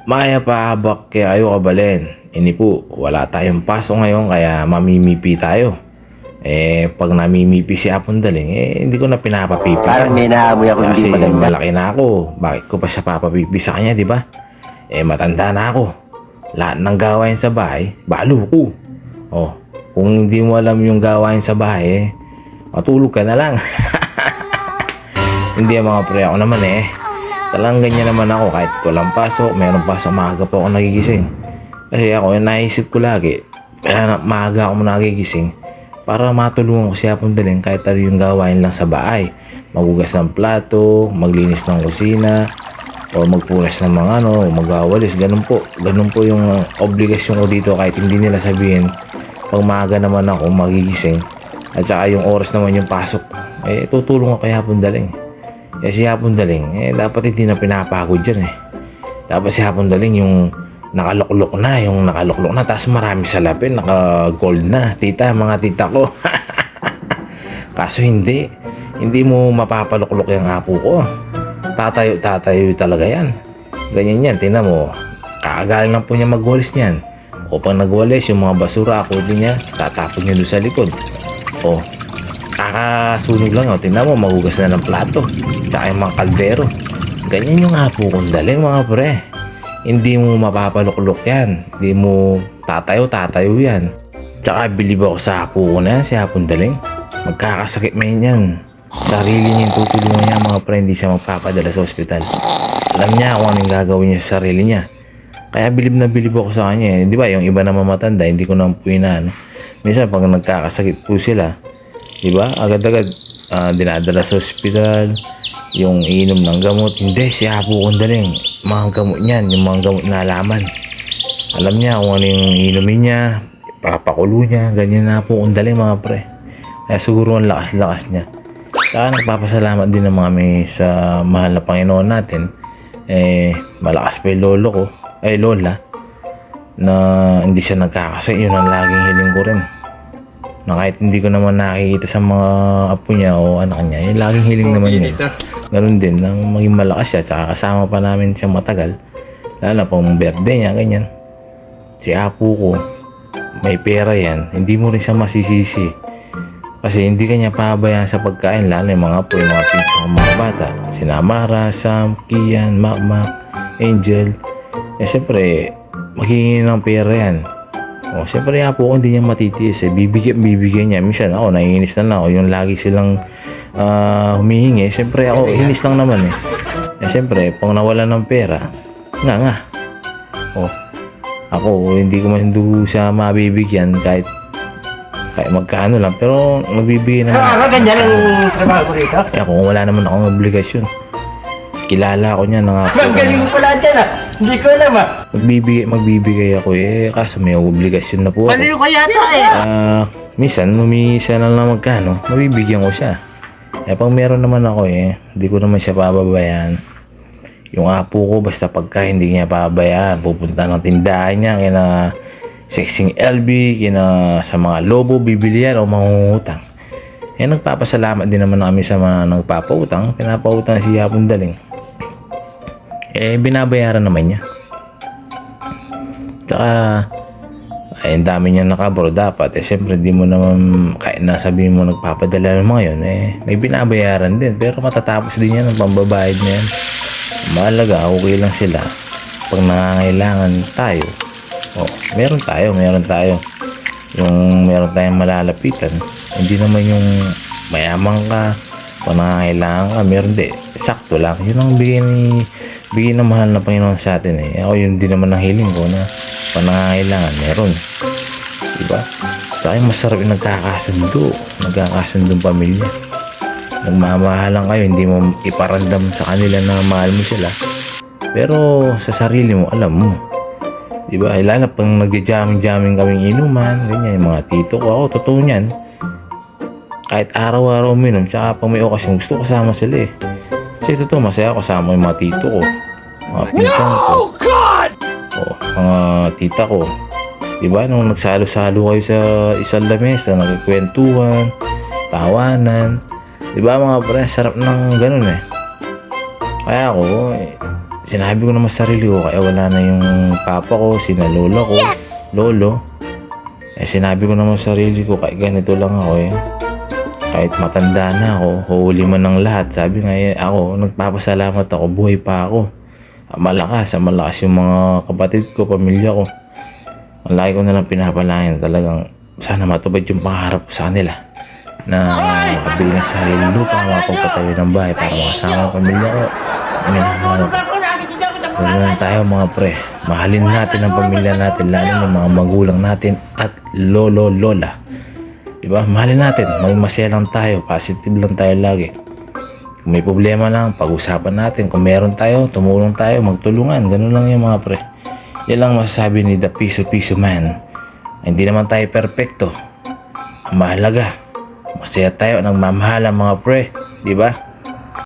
Maya pahabak kaya kayo kabalin. Ini po, wala tayong pasok ngayon kaya mamimipi tayo. Pag namimipi si Apon Daling, hindi ko na pinapapipi Parang yan. may naamoy ako hindi Kasi maganda. malaki na ako. Bakit ko pa siya papapipi sa kanya, di ba? Matanda na ako. Lahat ng gawain sa bahay, balo ko. Oh, kung hindi mo alam yung gawain sa bahay, matulog ka na lang. Hindi mga pre, ako naman talagang ganyan naman ako kahit walang pasok, meron pasok, maaga pa ako nagigising. Kasi ako, naisip ko lagi, kaya maaga ako nagigising para matulungan ko siya Daling kahit ano yung gawain lang sa bahay. Magugas ng plato, maglinis ng kusina, o magpunas ng mga magwawalis, ganun po. Ganun po yung obligasyon ko dito kahit hindi nila sabihin. Pag maaga naman ako magigising, at saka yung oras naman yung pasok, tutulong ako kay Hapon Daling. Si Hapon Daling, dapat hindi na pinapagod dyan Dapat si Hapon Daling yung nakaloklok na, tapos marami salapin, naka-gold na. Mga tita ko. Kaso hindi mo mapapaloklok yung apo ko. Tatayo talaga yan. Ganyan yan, tingnan mo. Kakagaling lang po niya magwalis niyan. O pag nagwalis, yung mga basura, ako din niya, tatapon niya doon sa likod. O, kakasunog lang, tingnan mo, magugas na ng plato. Tsaka yung mga kaldero. Ganyan yung apo kong Daling, mga pre. Hindi mo mapapaloklok yan. Hindi mo tatayo yan. Tsaka bilib ako sa apo ko na yan, si Hapon Daling. Magkakasakit man yan. Sarili niya yung tutulungan niya, mga pre, hindi siya magpapadala sa ospital. Alam niya kung anong gagawin niya sa sarili niya. Kaya bilib na bilib ako sa kanya Di ba, yung iba na mamatanda, hindi ko naman po minsan pag nagkakasakit po sila, di ba, agad-agad dinadala sa ospital, yung inom ng gamot. Hindi, si Apo kong Daling, mga gamot niyan, yung mga gamot na alaman. Alam niya kung ano yung inumin niya, papakulo niya, ganyan na po kong Daling, mga pre. Kaya siguro ang lakas-lakas niya. Saka nagpapasalamat din ng mga sa mahal na Panginoon natin. Malakas pa yung lolo ko, lola, na hindi siya nagkakasakit. Yun ang laging hiling ko rin. Na kahit hindi ko naman nakikita sa mga apo niya o anak niya, yung laging hiling naman yun. Ganun din, nang maging malakas siya, tsaka kasama pa namin siya matagal. Lalo na pang birthday niya, ganyan. Si apo ko, may pera yan, hindi mo rin siya masisisi. Kasi hindi kanya pahabayaan sa pagkain, lalo yung mga apo, yung mga pinsan ng mga bata. Sina Amara, Sam, Kian, Makmak, Angel. Siyempre, maghihingi ng pera yan. Siyempre po kung hindi niya matitiis bibigyan niya. Minsan ako naiinis na lang ako yung lagi silang humihingi. Siyempre ako inis lang naman siyempre pag nawala ng pera nga ako hindi ko man siya mabibigyan kahit magkano lang, pero magbibigay naman. Ganyan ang trabaho ko rito. Kung wala naman akong obligasyon, kilala ko niya na nga po. Galing mo pala dyan Hindi ko alam Magbibigay ako kaso may obligasyon na po ako. Maliw ka yata Minsan siya na lang magkano, mabibigyan ko siya. Pag meron naman ako hindi ko naman siya pababayaan. Yung apo ko basta pagka hindi niya pababayaan, pupunta ng tindahan niya kina Sexing LB, kina sa mga lobo, bibili yan o mangungutang. Nagpapasalamat din naman kami sa mga nagpapautang. Pinapautang si Hapon Daling. Binabayaran naman niya. Tsaka, ang dami niya nakabro dapat. Siyempre, di mo naman, kahit nasabihin mo nagpapadala ng mga yun, may binabayaran din. Pero matatapos din yan ang pambabayad na yan. Mahalaga, okay lang sila. Pag nangangailangan tayo, meron tayo. Yung meron tayong malalapitan. Hindi naman yung mayaman ka, kung nangangailangan ka, meron di. Sakto lang. Yun ang bigay ng mahal na Panginoon sa atin Ako yun din naman ang hiling ko na kung nangangailangan, meron. Diba? Saka yung masarap yung nagkakasundong pamilya. Nagmamahalan kayo, hindi mo iparandam sa kanila na mahal mo sila. Pero sa sarili mo, alam mo. Diba? Lalo pang nagja-jamming kaming inuman, ganyan, yung mga tito ko. Ako, totoo niyan. Kahit araw-araw uminom, tsaka pag may okasyon, gusto kasama sila Kasi totoo, masaya kasama yung mga tito ko. Mga pinsan ko. Mga tita ko. Diba? Nung nagsalo-salo kayo sa isang lamesa, nagkikwentuhan, tawanan. Diba mga pre, sarap ng ganun Kaya ako, sinabi ko naman sa sarili ko, kaya wala na yung papa ko, sina lola ko, lolo. Sinabi ko naman sa sarili ko, kahit ganito lang ako kahit matanda na ako, huli man ng lahat. Sabi nga ako, nagpapasalamat ako, buhay pa ako. Malakas yung mga kapatid ko, pamilya ko. Ang lagi ko na lang pinapalangin, talagang sana matupad yung pangarap ko sa kanila na makabili ng sarili lupa, makapagpatayo ng bahay para makasama ang pamilya ko. Ganoon lang tayo mga pre, mahalin natin ang pamilya natin, lalo ng mga magulang natin at lolo, lola. Diba? Mahalin natin, maging masaya lang tayo, positive lang tayo lagi. Kung may problema lang, pag-usapan natin. Kung meron tayo, tumulong tayo, magtulungan. Ganun lang yung mga pre. Yan lang masasabi ni The Piso Man. Hindi naman tayo perfecto. Ang mahalaga, masaya tayo, nagmamahalan mga pre. Diba?